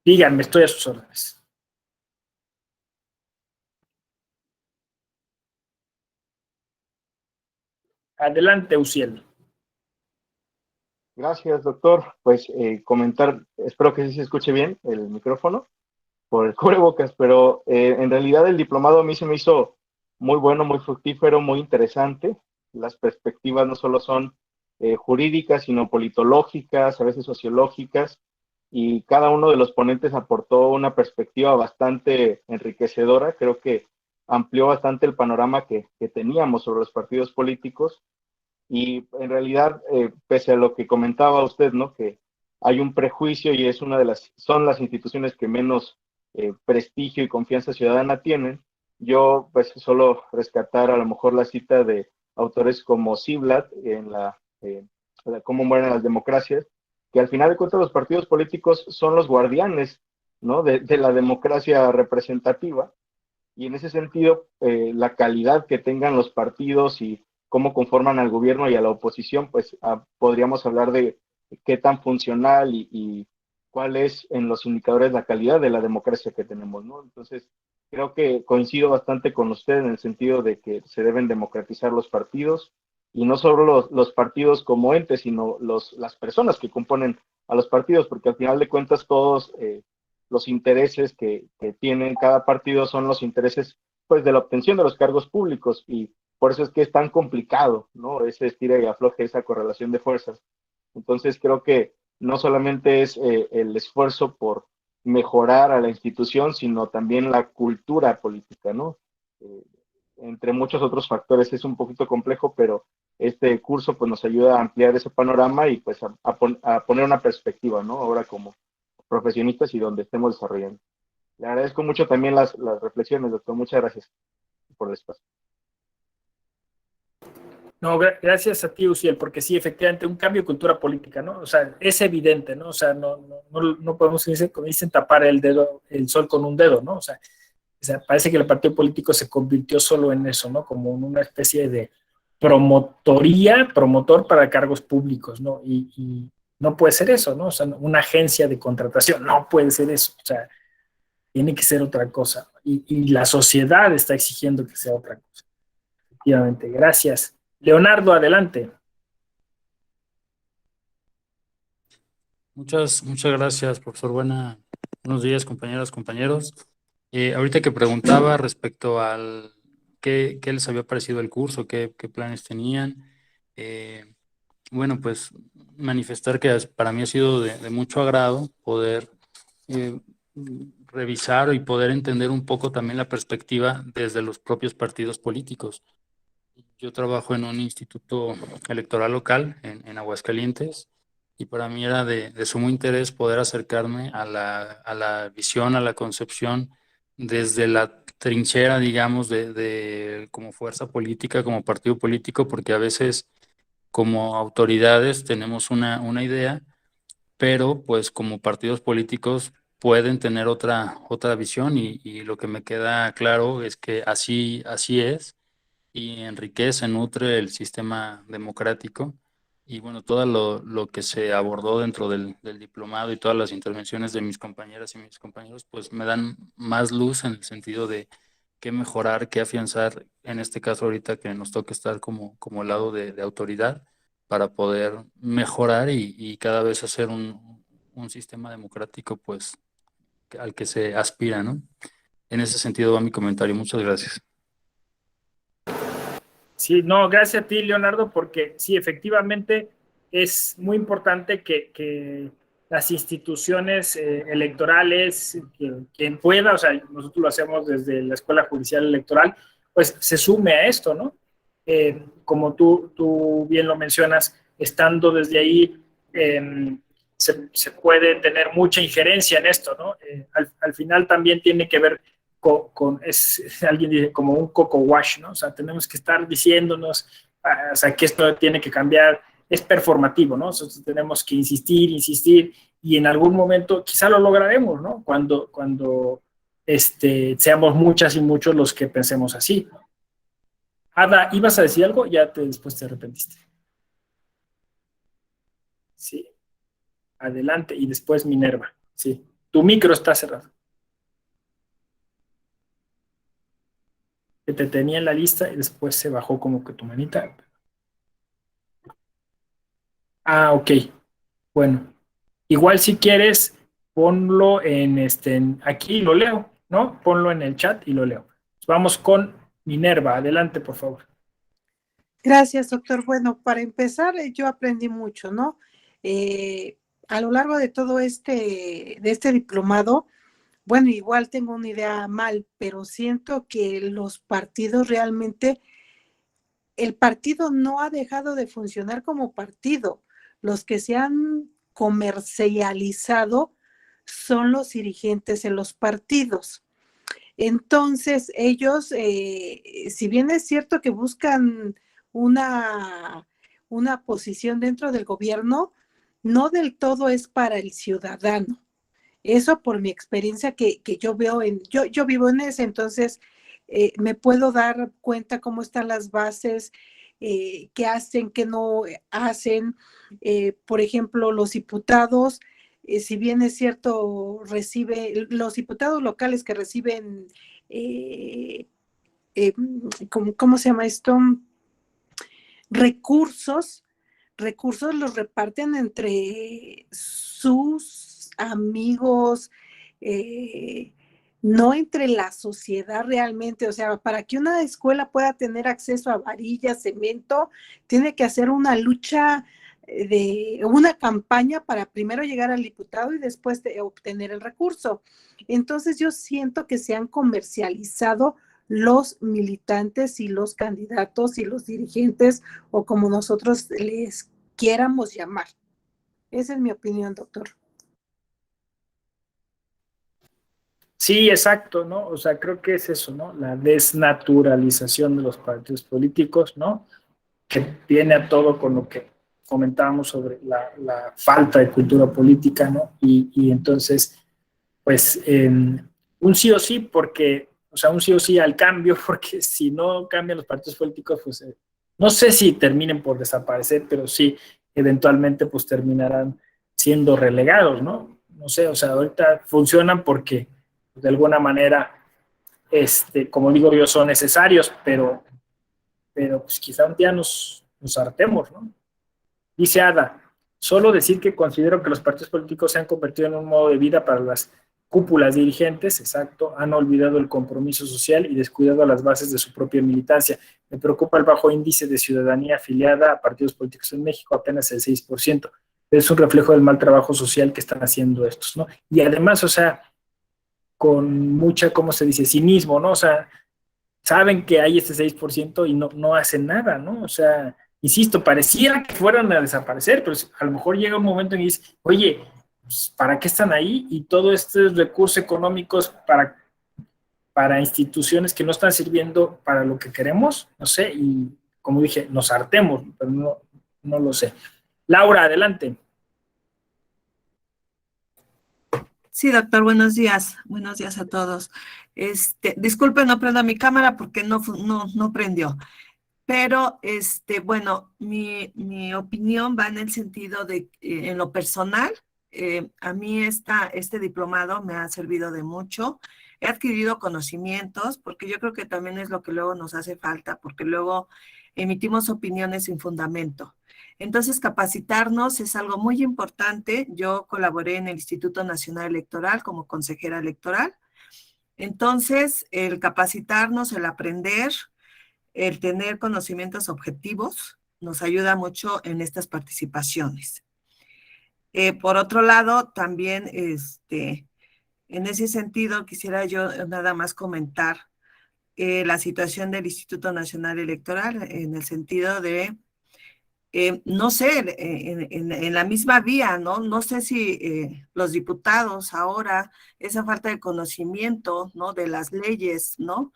Díganme, estoy a sus órdenes. Adelante, Uciel. Gracias, doctor. Pues comentar, espero que sí se escuche bien el micrófono por el cubrebocas, pero en realidad el diplomado a mí se me hizo muy bueno, muy fructífero, muy interesante. Las perspectivas no solo son jurídicas, sino politológicas, a veces sociológicas, y cada uno de los ponentes aportó una perspectiva bastante enriquecedora. Creo que amplió bastante el panorama que teníamos sobre los partidos políticos. Y en realidad, pese a lo que comentaba usted, ¿no? Que hay un prejuicio y es son las instituciones que menos prestigio y confianza ciudadana tienen. Yo, pues, solo rescatar a lo mejor la cita de autores como Ziblatt en Cómo mueren las democracias, que al final de cuentas los partidos políticos son los guardianes, ¿no? de la democracia representativa. Y en ese sentido, la calidad que tengan los partidos y cómo conforman al gobierno y a la oposición, pues podríamos hablar de qué tan funcional y cuál es en los indicadores la calidad de la democracia que tenemos, ¿no? Entonces, creo que coincido bastante con usted en el sentido de que se deben democratizar los partidos, y no solo los partidos como entes, sino las personas que componen a los partidos, porque al final de cuentas todos los intereses que tiene cada partido son los intereses, pues, de la obtención de los cargos públicos, y por eso es que es tan complicado, ¿no? Ese estira y afloje, esa correlación de fuerzas. Entonces creo que no solamente es el esfuerzo por mejorar a la institución, sino también la cultura política, ¿no? Entre muchos otros factores. Es un poquito complejo, pero este curso pues nos ayuda a ampliar ese panorama y pues a poner una perspectiva, ¿no? Ahora como profesionistas y donde estemos desarrollando. Le agradezco mucho también las reflexiones, doctor. Muchas gracias por el espacio. No, gracias a ti, Uciel, porque sí, efectivamente, un cambio de cultura política, ¿no? O sea, es evidente, ¿no? O sea, no podemos, como dicen, tapar el sol con un dedo, ¿no? O sea, parece que el partido político se convirtió solo en eso, ¿no? Como en una especie de promotor para cargos públicos, ¿no? Y no puede ser eso, ¿no? O sea, una agencia de contratación, no puede ser eso. O sea, tiene que ser otra cosa. Y la sociedad está exigiendo que sea otra cosa. Efectivamente, gracias. Leonardo, adelante. Muchas gracias, profesor. Buenos días, compañeras, compañeros. Ahorita que preguntaba respecto al qué les había parecido el curso, qué planes tenían, bueno, pues manifestar que para mí ha sido de mucho agrado poder revisar y poder entender un poco también la perspectiva desde los propios partidos políticos. Yo trabajo en un instituto electoral local en Aguascalientes, y para mí era de sumo interés poder acercarme a la visión, a la concepción desde la trinchera, digamos, de como fuerza política, como partido político, porque a veces como autoridades tenemos una idea, pero pues como partidos políticos pueden tener otra visión, y lo que me queda claro es que así es, y enriquece, nutre el sistema democrático. Y bueno, todo lo que se abordó dentro del diplomado y todas las intervenciones de mis compañeras y mis compañeros, pues me dan más luz en el sentido de qué mejorar, qué afianzar, en este caso ahorita que nos toca estar como lado de autoridad, para poder mejorar y cada vez hacer un sistema democrático pues al que se aspira, ¿no? En ese sentido va mi comentario. Muchas gracias. Sí, no, gracias a ti, Leonardo, porque sí, efectivamente es muy importante que las instituciones electorales, quien pueda, o sea, nosotros lo hacemos desde la Escuela Judicial Electoral, pues se sume a esto, ¿no? Como tú bien lo mencionas, estando desde ahí, se puede tener mucha injerencia en esto, ¿no? Al final también tiene que ver alguien dice, como un coco wash, ¿no? O sea, tenemos que estar diciéndonos, o sea, que esto tiene que cambiar, es performativo, ¿no? Nosotros tenemos que insistir, y en algún momento quizá lo lograremos, ¿no? Cuando seamos muchas y muchos los que pensemos así. Ada, ¿ibas a decir algo? Ya después te arrepentiste. Sí, adelante, y después Minerva, sí. Tu micro está cerrado. Que te tenía en la lista y después se bajó como que tu manita. Ah, ok. Bueno, igual si quieres, ponlo aquí lo leo, ¿no? Ponlo en el chat y lo leo. Vamos con Minerva. Adelante, por favor. Gracias, doctor. Bueno, para empezar, yo aprendí mucho, ¿no? A lo largo de todo de este diplomado, bueno, igual tengo una idea mal, pero siento que los partidos realmente, el partido no ha dejado de funcionar como partido. Los que se han comercializado son los dirigentes en los partidos. Entonces, ellos, si bien es cierto que buscan una posición dentro del gobierno, no del todo es para el ciudadano. Eso por mi experiencia que yo veo yo vivo en ese, entonces me puedo dar cuenta cómo están las bases, qué hacen, qué no hacen. Por ejemplo, los diputados, si bien es cierto, los diputados locales que reciben, ¿cómo se llama esto? Recursos los reparten entre sus amigos, no entre la sociedad realmente. O sea, para que una escuela pueda tener acceso a varillas, cemento, tiene que hacer una lucha una campaña para primero llegar al diputado y después obtener el recurso. Entonces yo siento que se han comercializado los militantes y los candidatos y los dirigentes, o como nosotros les quieramos llamar. Esa es mi opinión, doctor. Sí, exacto, ¿no? O sea, creo que es eso, ¿no? La desnaturalización de los partidos políticos, ¿no? Que viene a todo con lo que comentábamos sobre la falta de cultura política, ¿no? Y entonces, pues, un sí o sí, porque, o sea, un sí o sí al cambio, porque si no cambian los partidos políticos, pues, no sé si terminen por desaparecer, pero sí, eventualmente, pues, terminarán siendo relegados, ¿no? No sé, o sea, ahorita funcionan porque, de alguna manera, como digo yo, son necesarios, pero pues quizá un día nos hartemos, ¿no? Dice Ada, solo decir que considero que los partidos políticos se han convertido en un modo de vida para las cúpulas dirigentes, exacto, han olvidado el compromiso social y descuidado las bases de su propia militancia. Me preocupa el bajo índice de ciudadanía afiliada a partidos políticos en México, apenas el 6%. Es un reflejo del mal trabajo social que están haciendo estos, ¿no? Y además, o sea, con mucha, ¿cómo se dice?, cinismo, ¿no? O sea, saben que hay este 6% y no hacen nada, ¿no? O sea, insisto, pareciera que fueran a desaparecer, pero a lo mejor llega un momento en que dices, oye, pues, ¿para qué están ahí? Y todos estos recursos económicos para instituciones que no están sirviendo para lo que queremos, no sé, y como dije, nos hartemos, pero no lo sé. Laura, adelante. Sí, doctor, buenos días. Buenos días a todos. Disculpe, no prendo mi cámara porque no prendió. Pero, bueno, mi opinión va en el sentido de, en lo personal, a mí este diplomado me ha servido de mucho. He adquirido conocimientos, porque yo creo que también es lo que luego nos hace falta, porque luego emitimos opiniones sin fundamento. Entonces, capacitarnos es algo muy importante. Yo colaboré en el Instituto Nacional Electoral como consejera electoral. Entonces, el capacitarnos, el aprender, el tener conocimientos objetivos nos ayuda mucho en estas participaciones. Por otro lado, también en ese sentido quisiera yo nada más comentar la situación del Instituto Nacional Electoral en el sentido de, no sé, en la misma vía, ¿no? No sé si los diputados ahora, esa falta de conocimiento, ¿no?, de las leyes, ¿no?,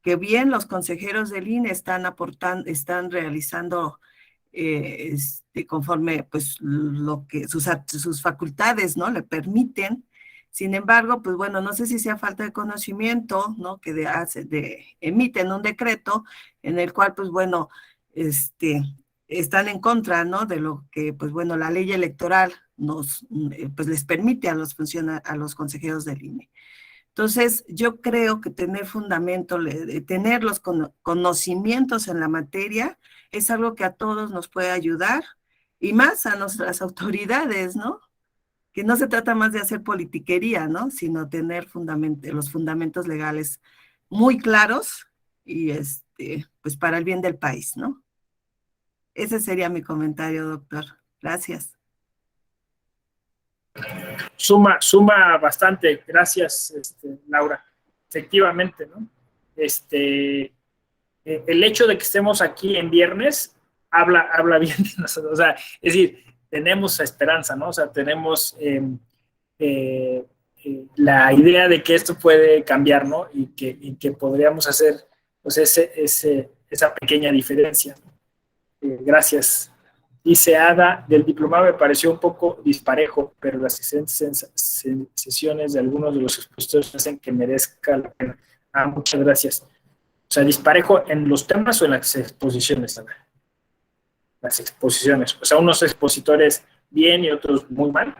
que bien los consejeros del INE están realizando conforme pues lo que sus facultades, ¿no?, le permiten. Sin embargo, pues bueno, no sé si sea falta de conocimiento, ¿no?, que emiten un decreto en el cual, pues bueno, están en contra, ¿no?, de lo que, pues bueno, la ley electoral pues les permite a los consejeros del INE. Entonces, yo creo que tener fundamento, tener los conocimientos en la materia es algo que a todos nos puede ayudar, y más a nuestras autoridades, ¿no? Que no se trata más de hacer politiquería, ¿no?, sino tener los fundamentos legales muy claros y pues para el bien del país, ¿no? Ese sería mi comentario, doctor. Gracias. Suma bastante, gracias, Laura. Efectivamente, ¿no? El hecho de que estemos aquí en viernes habla bien de nosotros, o sea, es decir, tenemos esperanza, ¿no? O sea, tenemos la idea de que esto puede cambiar, ¿no? Y que podríamos hacer, pues, esa pequeña diferencia. Gracias. Dice Ada, del diplomado me pareció un poco disparejo, pero las sesiones de algunos de los expositores hacen que merezca la pena. Muchas gracias. O sea, disparejo en los temas o en las exposiciones, Ada. Las exposiciones. O sea, unos expositores bien y otros muy mal.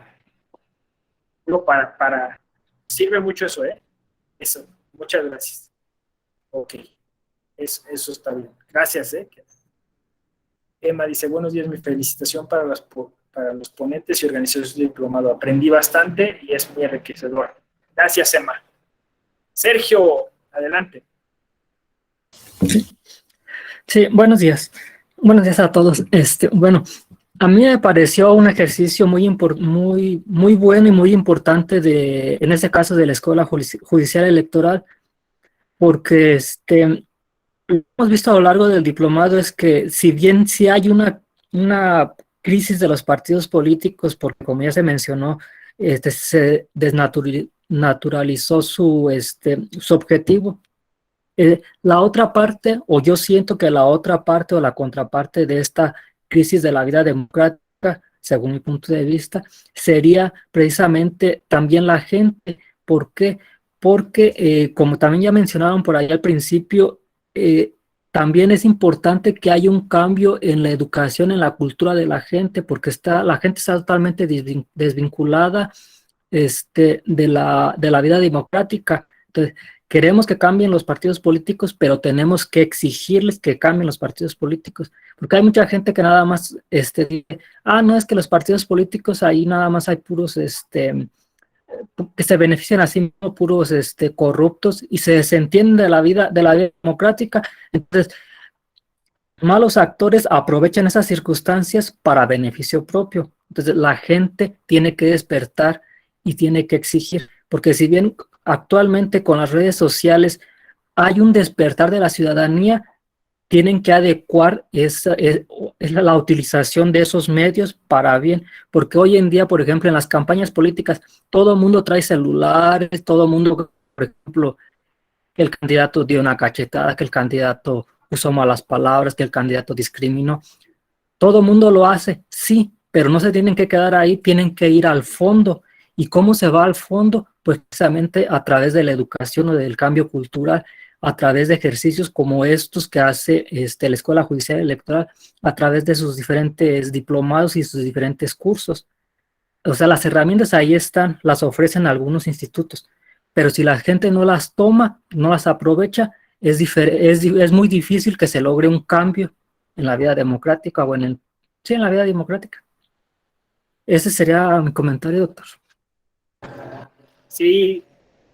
Sirve mucho eso, ¿eh? Eso. Muchas gracias. Ok. Eso está bien. Gracias, ¿eh? Emma dice, buenos días, mi felicitación para los ponentes y organizadores del diplomado. Aprendí bastante y es muy enriquecedor. Gracias, Emma. Sergio, adelante. Sí, buenos días. Buenos días a todos. Bueno, a mí me pareció un ejercicio muy bueno y muy importante en este caso de la Escuela Judicial Electoral, porque lo que hemos visto a lo largo del diplomado es que si bien sí hay una crisis de los partidos políticos, porque como ya se mencionó, se desnaturalizó su objetivo. La otra parte, o yo siento que la otra parte o la contraparte de esta crisis de la vida democrática, según mi punto de vista, sería precisamente también la gente. ¿Por qué? Porque, como también ya mencionaron por ahí al principio, también es importante que haya un cambio en la educación, en la cultura de la gente, porque la gente está totalmente desvinculada de la vida democrática. Entonces, queremos que cambien los partidos políticos, pero tenemos que exigirles que cambien los partidos políticos, porque hay mucha gente que nada más dice, no, es que los partidos políticos ahí nada más hay puros que se benefician así mismo, puros corruptos, y se desentienden de la vida democrática. Entonces, malos actores aprovechan esas circunstancias para beneficio propio. Entonces, la gente tiene que despertar y tiene que exigir, porque si bien actualmente con las redes sociales hay un despertar de la ciudadanía, tienen que adecuar la utilización de esos medios para bien, porque hoy en día, por ejemplo, en las campañas políticas, todo el mundo trae celulares, todo el mundo, por ejemplo, que el candidato dio una cachetada, que el candidato usó malas palabras, que el candidato discriminó. Todo el mundo lo hace, sí, pero no se tienen que quedar ahí, tienen que ir al fondo. ¿Y cómo se va al fondo? Pues precisamente a través de la educación o del cambio cultural, a través de ejercicios como estos que hace la Escuela Judicial Electoral, a través de sus diferentes diplomados y sus diferentes cursos. O sea, las herramientas ahí están, las ofrecen algunos institutos, pero si la gente no las toma, no las aprovecha, es muy difícil que se logre un cambio en la vida democrática o en la vida democrática. Ese sería mi comentario, doctor. Sí,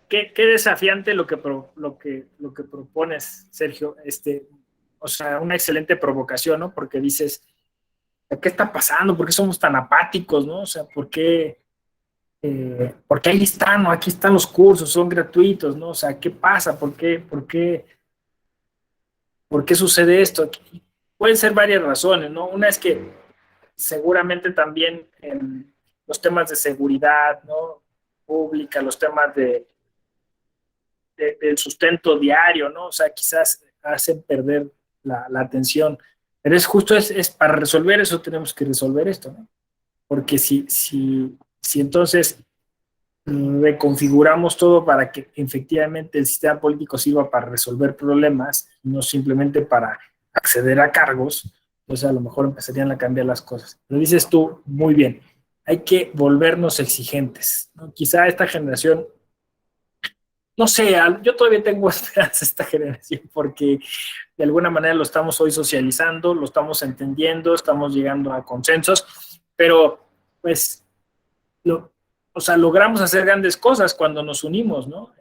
qué desafiante lo que propones, Sergio. O sea, una excelente provocación, ¿no? Porque dices, ¿qué está pasando? ¿Por qué somos tan apáticos, no? O sea, porque ahí están, ¿no? Aquí están los cursos, son gratuitos, ¿no? O sea, ¿qué pasa? ¿Por qué sucede esto? Pueden ser varias razones, ¿no? Una es que seguramente también los temas de seguridad, ¿no?, pública, los temas del sustento diario, ¿no? O sea, quizás hacen perder la atención Pero es justo, es para resolver eso tenemos que resolver esto, ¿no? Porque si entonces reconfiguramos todo para que efectivamente el sistema político sirva para resolver problemas, no simplemente para acceder a cargos, entonces a lo mejor empezarían a cambiar las cosas. Lo dices tú muy bien, hay que volvernos exigentes, ¿no? Quizá esta generación, no sé, yo todavía tengo esperanza esta generación porque de alguna manera lo estamos hoy socializando, lo estamos entendiendo, estamos llegando a consensos, pero pues o sea, logramos hacer grandes cosas cuando nos unimos, ¿no?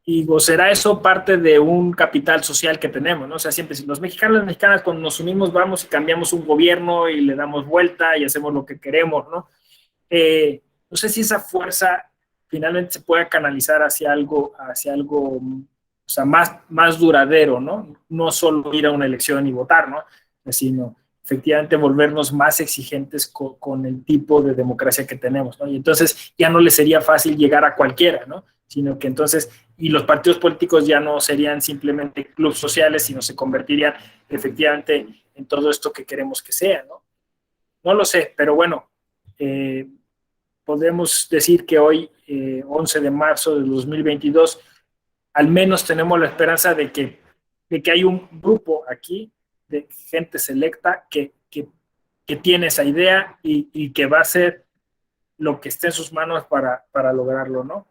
Y será eso parte de un capital social que tenemos, ¿no? O sea, siempre, si los mexicanos y las mexicanas cuando nos unimos vamos y cambiamos un gobierno y le damos vuelta y hacemos lo que queremos, ¿no? No sé si esa fuerza finalmente se pueda canalizar hacia algo, o sea, más duradero, ¿no? No solo ir a una elección y votar, ¿no? Sino efectivamente volvernos más exigentes con el tipo de democracia que tenemos, ¿no? Y entonces ya no le sería fácil llegar a cualquiera, ¿no? Sino que entonces, y los partidos políticos ya no serían simplemente clubes sociales, sino se convertirían efectivamente en todo esto que queremos que sea, ¿no? No lo sé, pero bueno, podemos decir que hoy, 11 de marzo de 2022, al menos tenemos la esperanza de que hay un grupo aquí de gente selecta que tiene esa idea y que va a hacer lo que esté en sus manos para lograrlo, ¿no?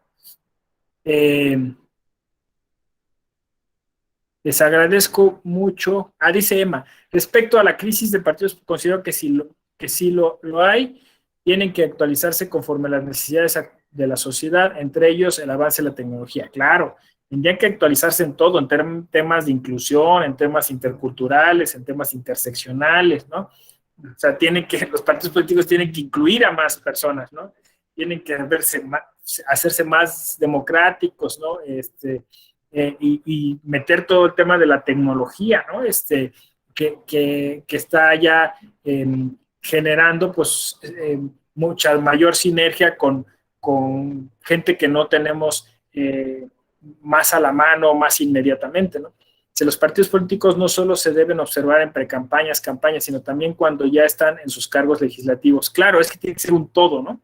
Les agradezco mucho. Dice Emma, respecto a la crisis de partidos, considero que sí lo hay, tienen que actualizarse conforme a las necesidades de la sociedad, entre ellos el avance de la tecnología. Claro, tendrían que actualizarse en todo, en temas de inclusión, en temas interculturales, en temas interseccionales, ¿no? O sea, los partidos políticos tienen que incluir a más personas, ¿no? Tienen que hacerse más democráticos, ¿no? Y meter todo el tema de la tecnología, ¿no? Que está ya generando, pues, mucha mayor sinergia con gente que no tenemos más a la mano, más inmediatamente, ¿no? Si los partidos políticos no solo se deben observar en precampañas, campañas, sino también cuando ya están en sus cargos legislativos. Claro, es que tiene que ser un todo, ¿no?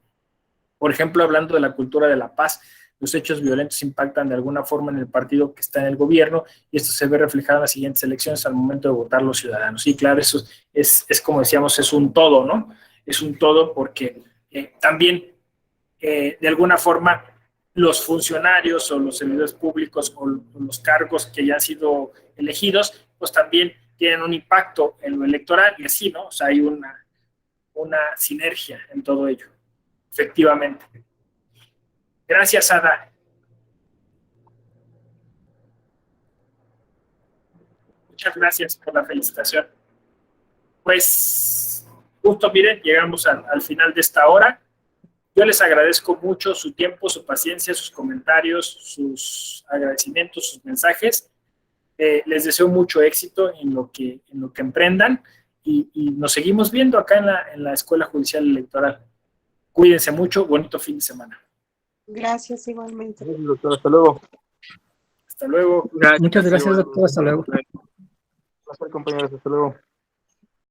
Por ejemplo, hablando de la cultura de la paz, los hechos violentos impactan de alguna forma en el partido que está en el gobierno y esto se ve reflejado en las siguientes elecciones al momento de votar los ciudadanos. Sí, claro, eso es como decíamos, es un todo, ¿no? Es un todo porque también, de alguna forma, los funcionarios o los servidores públicos o los cargos que ya han sido elegidos, pues también tienen un impacto en lo electoral y así, ¿no? O sea, hay una sinergia en todo ello, efectivamente. Gracias, Ada. Muchas gracias por la felicitación. Pues, justo, miren, llegamos al final de esta hora. Yo les agradezco mucho su tiempo, su paciencia, sus comentarios, sus agradecimientos, sus mensajes. Les deseo mucho éxito en lo que emprendan y nos seguimos viendo acá en la Escuela Judicial Electoral. Cuídense mucho, bonito fin de semana. Gracias, igualmente. Gracias, doctor. Hasta luego. Hasta luego. Muchas gracias, doctor. Hasta luego. Compañeros, hasta luego.